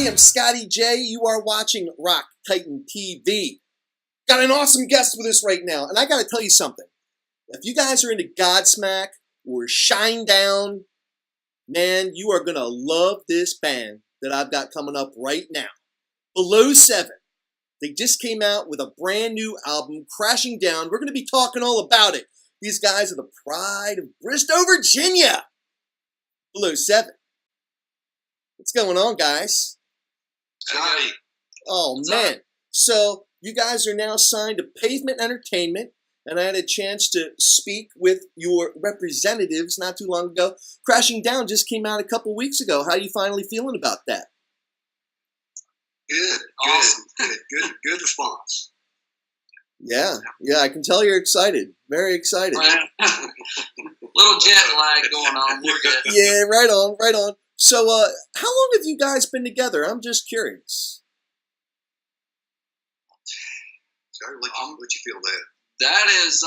everybody, I'm Scotty J. You are watching Rock Titan TV. Got an awesome guest with us right now, and I gotta tell you something. If you guys are into Godsmack or Shinedown, man, you are gonna love this band that I've got coming up right now. Below 7. They just came out with a brand new album, Crashing Down. We're gonna be talking all about it. These guys are the pride of Bristow, Virginia. Below 7. What's going on, guys? Howdy. Oh, man. So, you guys are now signed to Pavement Entertainment, and I had a chance to speak with your representatives not too long ago. Crashing Down just came out a couple weeks ago. How are you finally feeling about that? Good. Awesome. Good response. Yeah, I can tell you're excited. Very excited. Little jet lag going on. We're good. Yeah, right on. So, how long have you guys been together? I'm just curious. Sorry, let you feel that. That is,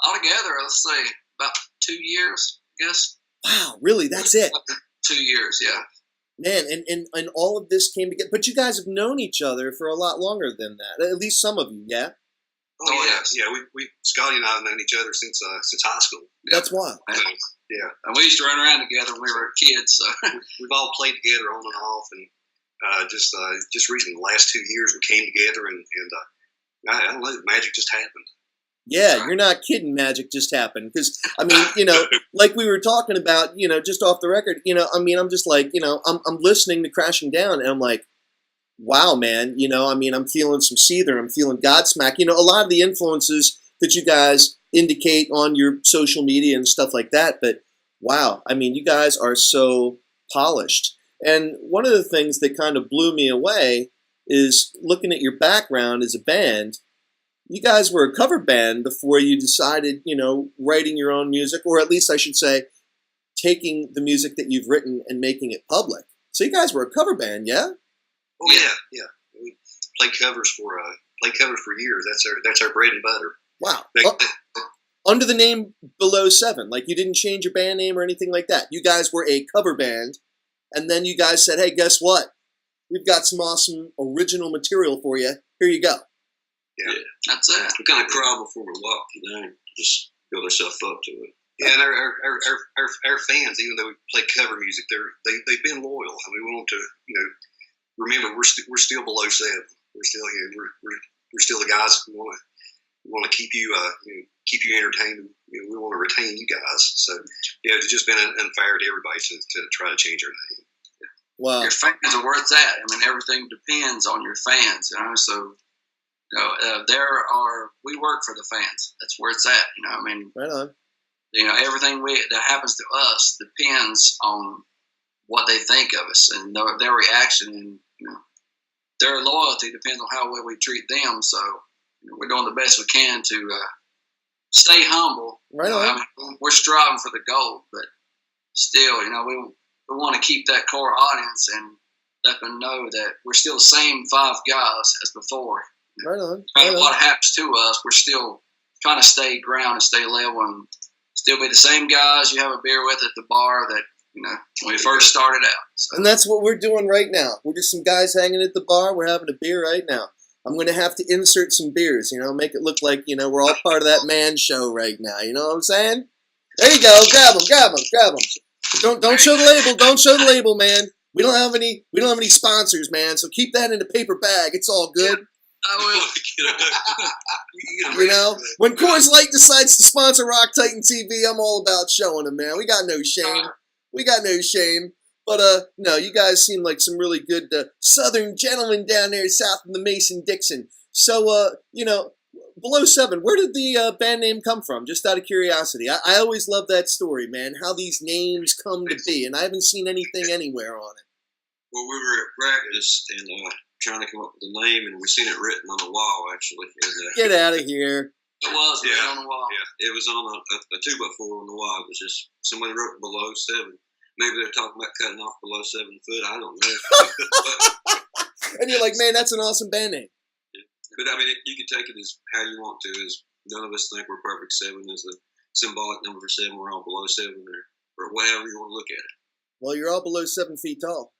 altogether, let's say, about 2 years, I guess. Wow, really? That's it? 2 years, yeah. Man, and all of this came together. But you guys have known each other for a lot longer than that. At least some of you, yeah? Oh, yes. Yeah, we Scotty and I have known each other since high school. That's wild. Yeah. And we used to run around together when we were kids. So. We've all played together on and off, and just recently, the last 2 years, we came together, and I don't know, magic just happened. Yeah, you're not kidding. Magic just happened. Because, I mean, like we were talking about, just off the record, I'm just like, I'm listening to Crashing Down, and I'm like, wow, man, I'm feeling some Seether, I'm feeling Godsmack. A lot of the influences that you guys indicate on your social media and stuff like that, but wow, you guys are so polished. And one of the things that kind of blew me away is looking at your background as a band. You guys were a cover band before you decided, writing your own music, or at least I should say, taking the music that you've written and making it public. So you guys were a cover band, yeah? Oh yeah. We played covers for years. That's our bread and butter. Wow. Under the name Below 7, like you didn't change your band name or anything like that. You guys were a cover band, and then you guys said, hey, guess what? We've got some awesome original material for you. Here you go. Yeah. That's it. We kind of crawl before we walk, just build ourselves up to it. Yeah, and our fans, even though we play cover music, they've been loyal. We want to, remember we're still Below 7. We're still we're still the guys who want to keep you entertained. We want to retain you guys. So it's just been unfair to everybody to try to change our name. Wow. Your fans are where it's at. Everything depends on your fans. So. We work for the fans. That's where it's at. Right on. Everything that happens to us depends on what they think of us and their reaction, and their loyalty depends on how well we treat them. So we're doing the best we can to stay humble. Right on. We're striving for the goal, but still, we want to keep that core audience and let them know that we're still the same 5 guys as before. Right on. No matter what happens to us, we're still trying to stay ground and stay level and still be the same guys you have a beer with at the bar that, when we first started out. So. And that's what we're doing right now. We're just some guys hanging at the bar. We're having a beer right now. I'm going to have to insert some beers, make it look like, we're all part of that man show right now. You know what I'm saying? There you go. Grab them. Don't show the label. Don't show the label, man. We don't have any sponsors, man. So keep that in a paper bag. It's all good. When Coors Light decides to sponsor Rock Titan TV, I'm all about showing them, man. We got no shame. But, no, you guys seem like some really good southern gentlemen down there south of the Mason-Dixon. So, Below 7, where did the band name come from? Just out of curiosity. I always love that story, man, how these names come to be, and I haven't seen anything anywhere on it. Well, we were at practice and trying to come up with a name, and we seen it written on the wall, actually. Get out of here. It was written on the wall. Yeah, it was on a 2x4 on the wall. It was just somebody wrote Below 7. Maybe they're talking about cutting off below 7 foot. I don't know. And you're like, man, that's an awesome band name. Yeah. But you can take it as how you want to. As none of us think we're perfect 7 is the symbolic number for 7. We're all below 7 or whatever you want to look at it. Well, you're all below 7 feet tall.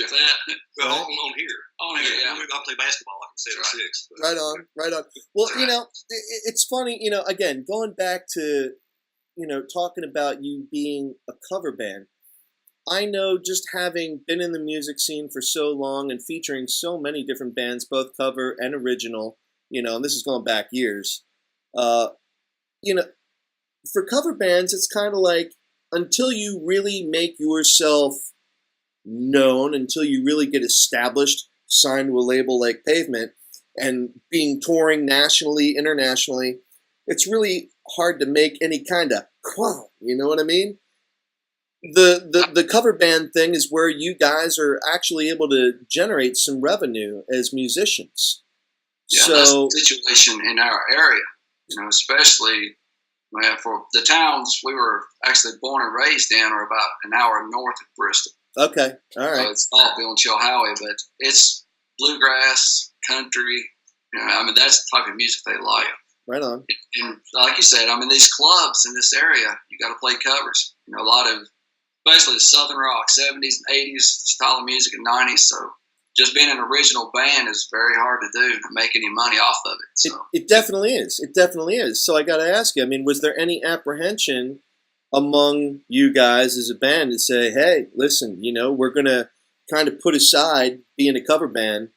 Like that. Well, Right. on here. On here, yeah. I play basketball like in 76. But, Right on, right on. Well, it's funny, again, going back to, talking about you being a cover band. I know, just having been in the music scene for so long and featuring so many different bands, both cover and original, and this is going back years, you know, for cover bands, it's kind of like, until you really make yourself known, until you really get established, signed to a label like Pavement, and being touring nationally, internationally, it's really hard to make any kind of qual. You know what I mean? The cover band thing is where you guys are actually able to generate some revenue as musicians. Yeah, So that's the situation in our area. Especially for the towns we were actually born and raised in are about an hour north of Bristol. okay, all right, So it's Saltville and Chilhowie, but it's bluegrass, country. That's the type of music they like. right on. And like you said, these clubs in this area, you got to play covers. A lot of, especially the Southern rock, 70s and 80s style of music and 90s. So just being an original band is very hard to do to make any money off of it. So It definitely is. It definitely is. So I got to ask you, was there any apprehension among you guys as a band to say, hey, listen, we're going to kind of put aside being a cover band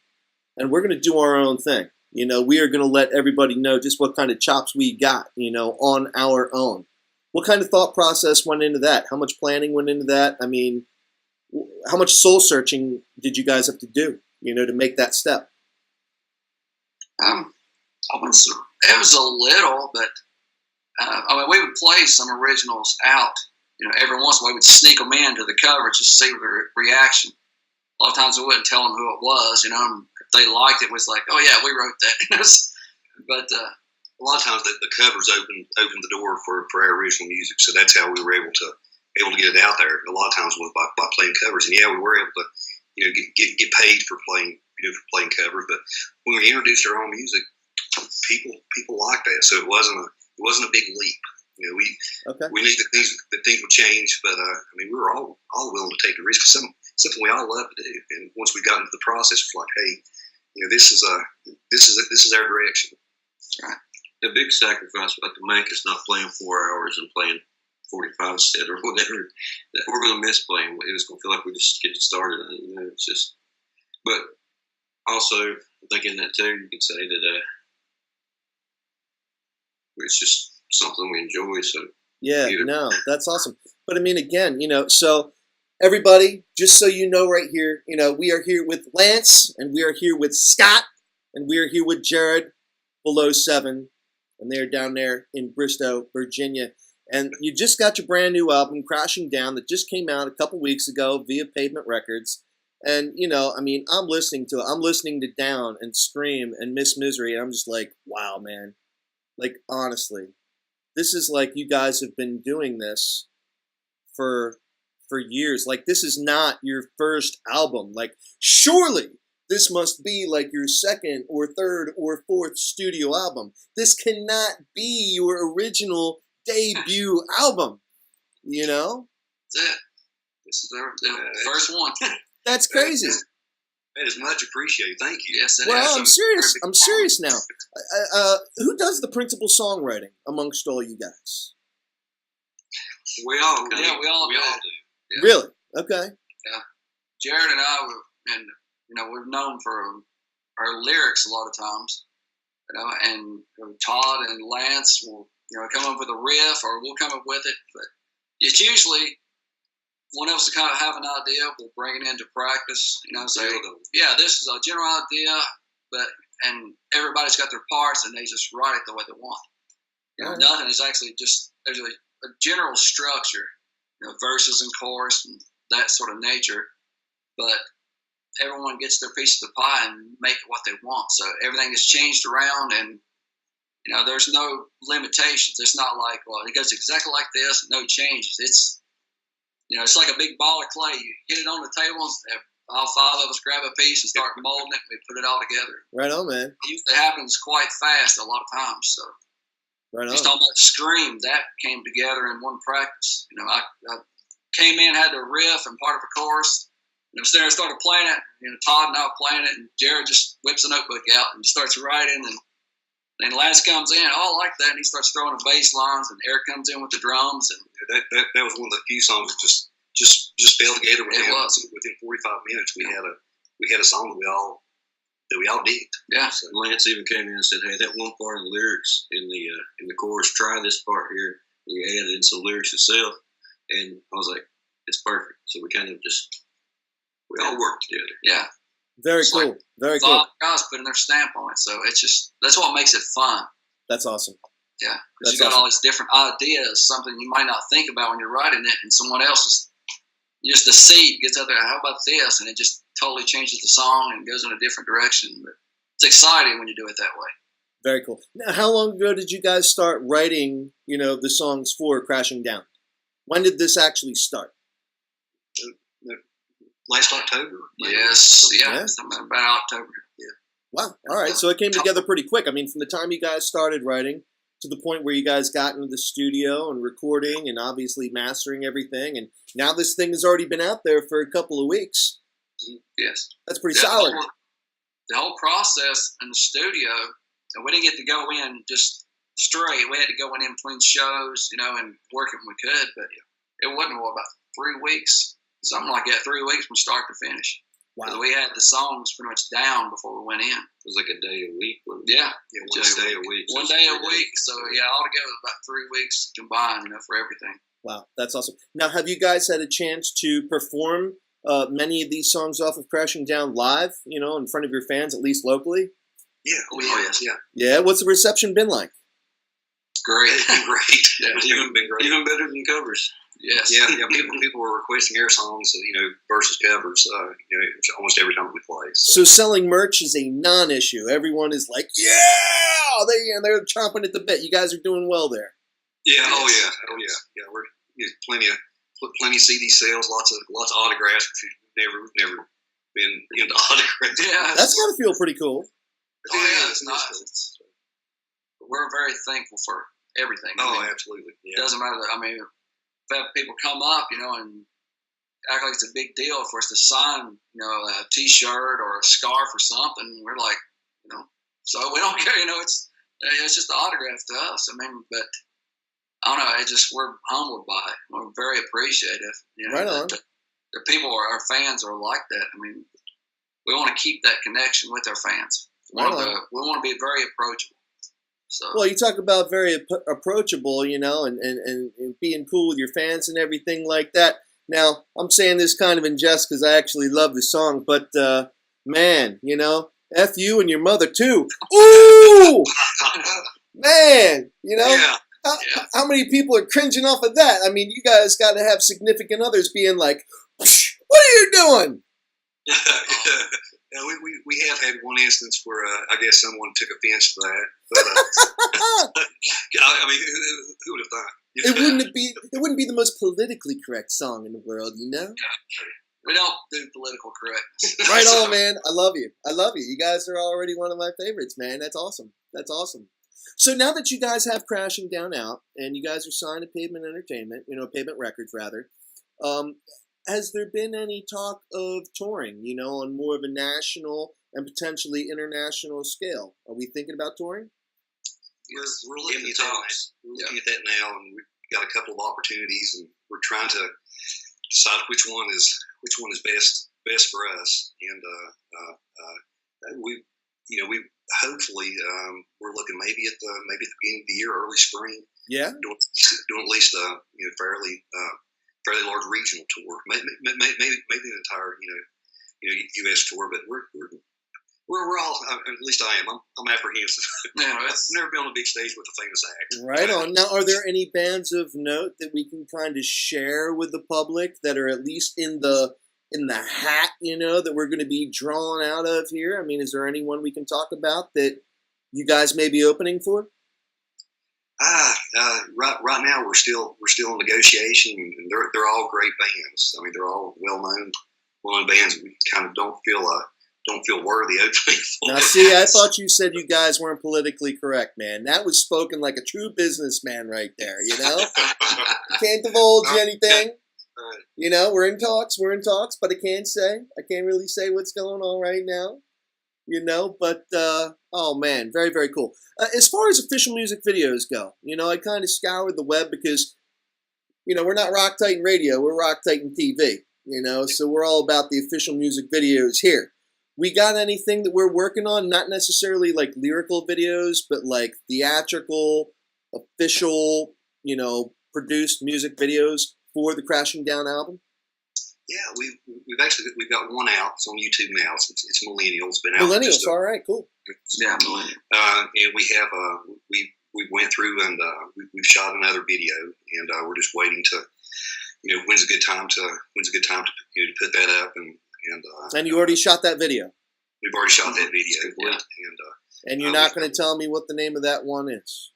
and we're going to do our own thing. We are going to let everybody know just what kind of chops we got, on our own. What kind of thought process went into that? How much planning went into that? How much soul searching did you guys have to do, to make that step? it was a little, but we would play some originals out. Every once in a while, we'd sneak them into the cover just to see their reaction. A lot of times, we wouldn't tell them who it was. If they liked it, it was like, oh yeah, we wrote that. But a lot of times the covers opened the door for our original music, so that's how we were able to get it out there. A lot of times was by playing covers, and yeah, we were able to get paid for playing covers. But when we introduced our own music, people liked that, so it wasn't a big leap. We knew that things would change, but we were all willing to take a risk. Something we all love to do. And once we got into the process, it's like, hey, this is our direction. Right. The big sacrifice we have to make is not playing 4 hours and playing 45 instead or whatever. We're going to miss playing. It was going to feel like we just get started. It's just. But also, I think in that too, you could say that it's just something we enjoy. So yeah, no, that's awesome. But again, so everybody, just so you know, right here, we are here with Lance, and we are here with Scott, and we are here with Jared, Below 7, and they're down there in Bristow, Virginia. And you just got your brand new album, Crashing Down, that just came out a couple weeks ago via Pavement Records. And, I'm listening to it. I'm listening to Down and Scream and Miss Misery, and I'm just like, wow, man. Like, honestly, this is like you guys have been doing this for years. Like, this is not your first album. Like, surely this must be like your second or third or fourth studio album. This cannot be your original debut album, That's it. This is the first one. That's crazy. That is much appreciated. Thank you. Yes, it Well, is. I'm serious now. Who does the principal songwriting amongst all you guys? We all do. Yeah, we all do. Yeah. Really? Okay. Yeah. Jared and I we're known for our lyrics a lot of times, and Todd and Lance will, come up with a riff, or we'll come up with it, but it's usually one of us kind of have an idea, we'll bring it into practice, say, yeah, this is a general idea, and everybody's got their parts, and they just write it the way they want. Right. Nothing is actually just, there's a general structure, verses and chorus and that sort of nature, but everyone gets their piece of the pie and make it what they want. So everything is changed around, and there's no limitations. It's not like, well, it goes exactly like this, no changes. It's it's like a big ball of clay. You get it on the table, all five of us grab a piece and start molding it. We put it all together. Right on, man. It usually happens quite fast a lot of times. So right on. Just talking about Scream, that came together in one practice. I came in, had the riff and part of the chorus. And I'm there, started playing it. Todd and I were playing it, and Jared just whips a notebook out and starts writing. And then Lance comes in, I like that, and he starts throwing the bass lines, and Eric comes in with the drums. And that was one of the few songs that just fell together within 45 minutes. We had a song that we all did. Yeah. So Lance even came in and said, "Hey, that one part of the lyrics in the chorus, try this part here." He added in some lyrics himself, and I was like, "It's perfect." So we kind of we all worked together. Yeah. Very cool. Very cool. Guys putting their stamp on it, so it's just that's what makes it fun. That's awesome. Yeah, because you got all these different ideas, something you might not think about when you're writing it, and someone else just a seed gets out there. How about this? And it just totally changes the song and goes in a different direction. But it's exciting when you do it that way. Very cool. Now, how long ago did you guys start writing, the songs for Crashing Down? When did this actually start? Last October. Yes. Yeah. Something about October. Yeah. Wow. All right. So it came together pretty quick. I mean, from the time you guys started writing to the point where you guys got into the studio and recording and obviously mastering everything. And now this thing has already been out there for a couple of weeks. Yes. That's pretty solid. The whole process in the studio, we didn't get to go in just straight. We had to go in between shows, and work it when we could. But it wasn't about 3 weeks, something like that, 3 weeks from start to finish. Wow. We had the songs pretty much down before we went in. It was like a day a week. Yeah. One day a week. One day a week. So, altogether about 3 weeks combined, for everything. Wow, that's awesome. Now, have you guys had a chance to perform many of these songs off of Crashing Down live, in front of your fans, at least locally? Yeah. Oh, yes. Yeah. Yeah. What's the reception been like? Great. It's been great. Yeah, it's been great. Even better than covers. Yes. Yeah. People were requesting our songs, versus covers, almost every time we play. So selling merch is a non-issue. Everyone is like, yeah, they're chomping at the bit. You guys are doing well there. Yeah. Yes. Oh yeah. Yeah. We're plenty of CD sales, lots of autographs. Which we've never been into autographs. Yeah. That's got to feel pretty cool. Oh yeah, it's nice. We're very thankful for everything. Absolutely. Yeah. It doesn't matter. If people come up, and act like it's a big deal for us to sign, a T-shirt or a scarf or something. We're like, so we don't care. It's just the autograph to us. But I don't know. We're humbled by it. We're very appreciative. Right on. The people, our fans, are like that. We want to keep that connection with our fans. We want to be very approachable. So. Well, you talk about very approachable, and being cool with your fans and everything like that. Now, I'm saying this kind of in jest because I actually love the song, but man, F you and your mother too. Ooh, man, Yeah. How many people are cringing off of that? You guys got to have significant others being like, "What are you doing?" Yeah, we have had one instance where I guess someone took offense to that. But who would have thought? It wouldn't be the most politically correct song in the world, We don't do political correctness. Right on, man. I love you. You guys are already one of my favorites, man. That's awesome. So now that you guys have Crashing Down out, and you guys are signed to Pavement Entertainment, Pavement Records rather, has there been any talk of touring, on more of a national and potentially international scale? Are we thinking about touring? We're looking at that. We're looking at that now, and we've got a couple of opportunities, and we're trying to decide which one is best for us. And we hopefully we're looking maybe at the beginning of the year, early spring. Yeah. Doing at least a fairly large regional tour, maybe an entire U.S. tour. But we're all, at least I am. I'm apprehensive. I've never been on a big stage with a famous act. Right on. Now, are there any bands of note that we can kind of share with the public that are at least in the hat, that we're going to be drawn out of here? Is there anyone we can talk about that you guys may be opening for? Right now we're still in negotiation, and they're all great bands. They're all well-known bands. We kind of don't feel worthy opening for. Now, see, I thought you said you guys weren't politically correct, man. That was spoken like a true businessman right there. You can't divulge anything. You know, we're in talks, but I can't really say what's going on right now. You know, but oh man, very, very cool. As far as official music videos go, you know, I kind of scoured the web because, you know, we're not Rock Titan Radio, we're Rock Titan TV, you know, so we're all about the official music videos here. We got anything that we're working on, not necessarily like lyrical videos, but like theatrical, official, you know, produced music videos for the Crashing Down album? Yeah, we've got one out. It's on YouTube now. It's Millennial. It's been out. Millennials, all right, cool. Yeah, Millennial. And we have we went through and we've shot another video, and we're just waiting to, you know, when's a good time to you know, to put that up, and you already shot that video. We've already shot that video, Yeah. and you're not going to tell me what the name of that one is.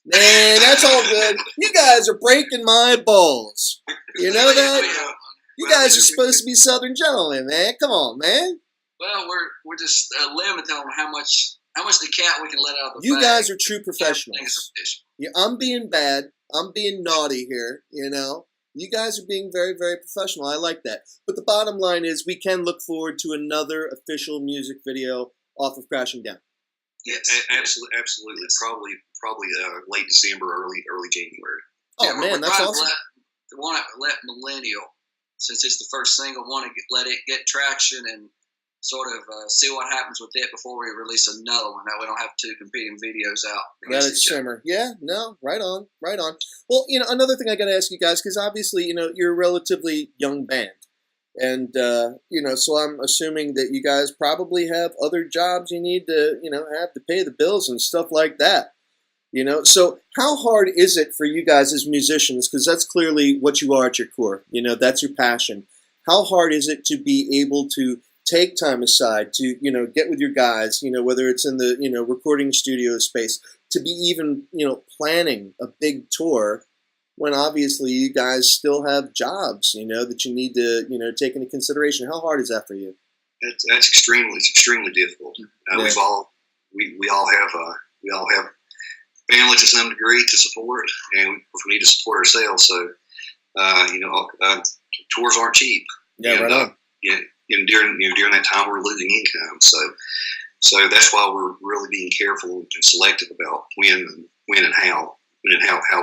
Man, that's all good. You guys are breaking my balls. You know that? You guys are supposed to be Southern gentlemen, man. Come on, man. Well, we're just limited on how much the cat we can let out of the You bag. guys are true professionals. Yeah, I'm being bad. I'm being naughty here, you know. You guys are being very, very professional. I like that. But the bottom line is we can look forward to another official music video off of Crashing Down. Yes, absolutely. Probably late December, early January. Oh, yeah, man, that's awesome. Let Millennial, since it's the first single, let it get traction and sort of see what happens with it before we release another one. That we don't have two competing videos out. Let it simmer. Yeah, no, right on. Well, you know, another thing I got to ask you guys, because obviously, you know, you're a relatively young band. And, you know, so I'm assuming that you guys probably have other jobs you need to, you know, have to pay the bills and stuff like that. You know, so how hard is it for you guys as musicians? Because that's clearly what you are at your core. You know, that's your passion. How hard is it to be able to take time aside to, you know, get with your guys, you know, whether it's in the, you know, recording studio space, to be even, you know, planning a big tour when obviously you guys still have jobs, you know, that you need to, you know, take into consideration? How hard is that for you? That's extremely difficult. Yeah. We all have family to some degree to support, and we need to support ourselves. So, you know, tours aren't cheap. Yeah, and, right on. Yeah, and during that time we're losing income. So that's why we're really being careful and selective about when and how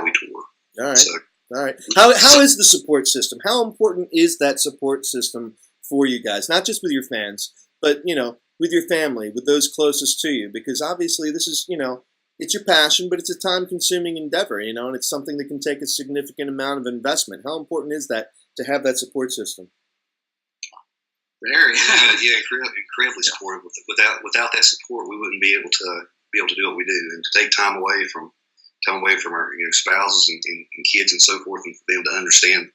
we tour. All right. So, all right. How is the support system? How important is that support system for you guys? Not just with your fans, but, you know, with your family, with those closest to you, because obviously this is, you know, it's your passion, but it's a time-consuming endeavor, you know, and it's something that can take a significant amount of investment. How important is that to have that support system? Very. Yeah, incredibly supportive. Without that support, we wouldn't be able to do what we do, and to take time away from our, you know, spouses and kids and so forth, and for them to understand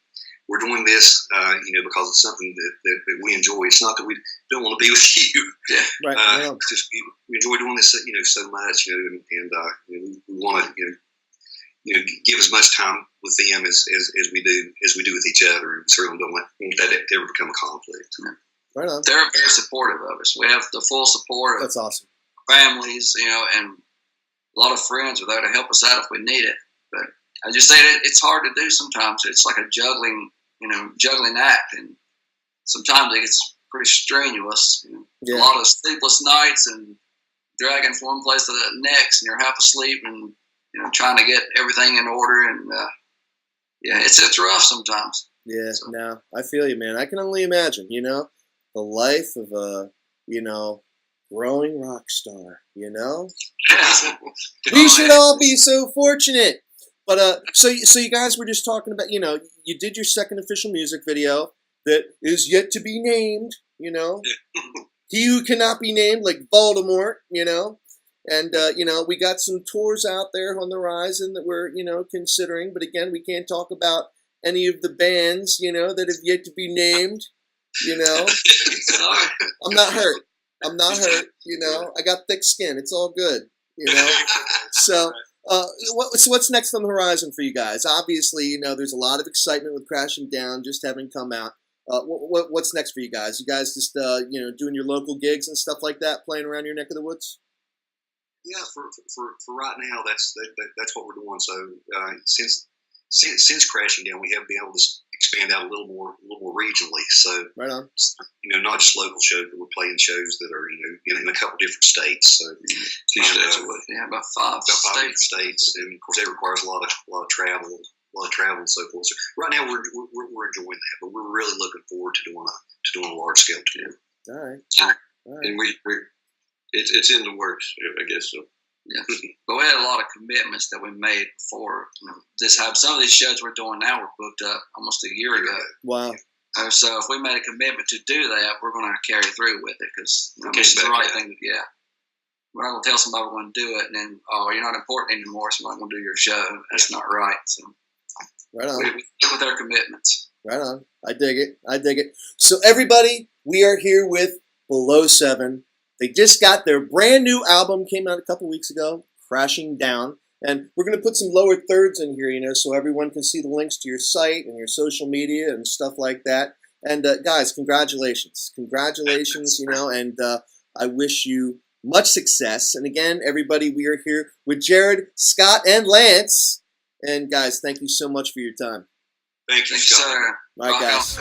we're doing this, you know, because it's something that we enjoy. It's not that we don't want to be with you. Yeah, right. It's just we enjoy doing this, you know, so much, you know, and you know, we want to, you know, give as much time with them as we do with each other, and certainly don't want that to ever become a conflict. Right on. They're very supportive of us. We have the full support of That's awesome. families, you know, and a lot of friends are there to help us out if we need it. But I just say that it's hard to do sometimes. It's like a juggling act, and sometimes it gets pretty strenuous. You know? Yeah. A lot of sleepless nights and dragging from one place to the next, and you're half asleep, and you know, trying to get everything in order. And yeah, it's rough sometimes. Yeah, so. No, I feel you, man. I can only imagine, you know, the life of a, you know, growing rock star, you know? We should all be so fortunate. But so you guys were just talking about, you know, you did your second official music video that is yet to be named, you know? He who cannot be named, like Voldemort, you know? And, you know, we got some tours out there on the horizon that we're, you know, considering. But again, we can't talk about any of the bands, you know, that have yet to be named, you know? I'm not hurt, you know? I got thick skin. It's all good, you know? So what's next on the horizon for you guys? Obviously, you know, there's a lot of excitement with Crashing Down just having come out. What's next for you guys? You guys just, you know, doing your local gigs and stuff like that, playing around your neck of the woods? Yeah, for right now, that's what we're doing. So since since Crashing Down, we have been able to expand out a little more regionally. So, Right on. Not just local shows, but we're playing shows that are in a couple different states. So, 2 states away. Yeah, about five different states, and of course that requires a lot of travel. And so forth. So right now we're enjoying that, but we're really looking forward to doing a large scale tour. All right. And it's in the works, I guess so. Yeah, but we had a lot of commitments that we made before this happened. Some of these shows we're doing now were booked up almost a year ago. Wow. So if we made a commitment to do that, we're going to carry through with it because it's the right thing. Yeah, we're not going to tell somebody we're going to do it and then you're not important anymore, so we're not going to do your show. That's not right. So right on. We stick with our commitments. Right on. I dig it. So everybody, we are here with Below 7. They just got their brand new album, came out a couple weeks ago, Crashing Down. And we're going to put some lower thirds in here, so everyone can see the links to your site and your social media and stuff like that. And guys, congratulations. Congratulations, and I wish you much success. And again, everybody, we are here with Jared, Scott, and Lance. And guys, thank you so much for your time. Thank you, Scott. Sir. All right, guys.